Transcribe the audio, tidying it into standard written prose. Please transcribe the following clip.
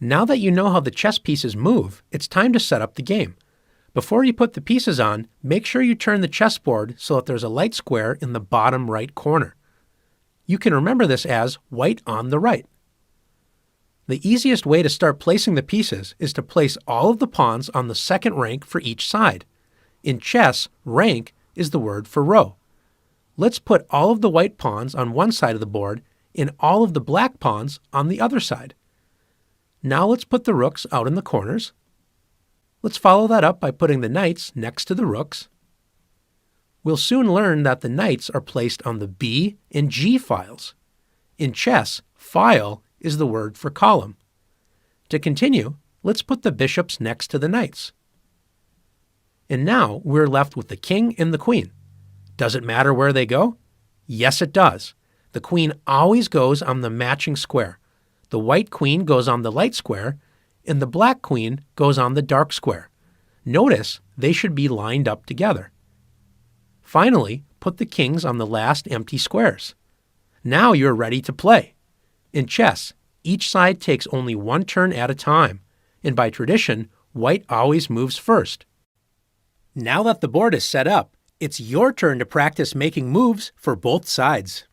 Now that you know how the chess pieces move, it's time to set up the game. Before you put the pieces on, make sure you turn the chessboard so that there's a light square in the bottom right corner. You can remember this as white on the right. The easiest way to start placing the pieces is to place all of the pawns on the second rank for each side. In chess, rank is the word for row. Let's put all of the white pawns on one side of the board and all of the black pawns on the other side. Now let's put the rooks out in the corners. Let's follow that up by putting the knights next to the rooks. We'll soon learn that the knights are placed on the B and G files. In chess, file is the word for column. To continue, let's put the bishops next to the knights. And now we're left with the king and the queen. Does it matter where they go? Yes, it does. The queen always goes on the matching square. The white queen goes on the light square, and the black queen goes on the dark square. Notice they should be lined up together. Finally, put the kings on the last empty squares. Now you're ready to play. In chess, each side takes only one turn at a time, and by tradition, white always moves first. Now that the board is set up, it's your turn to practice making moves for both sides.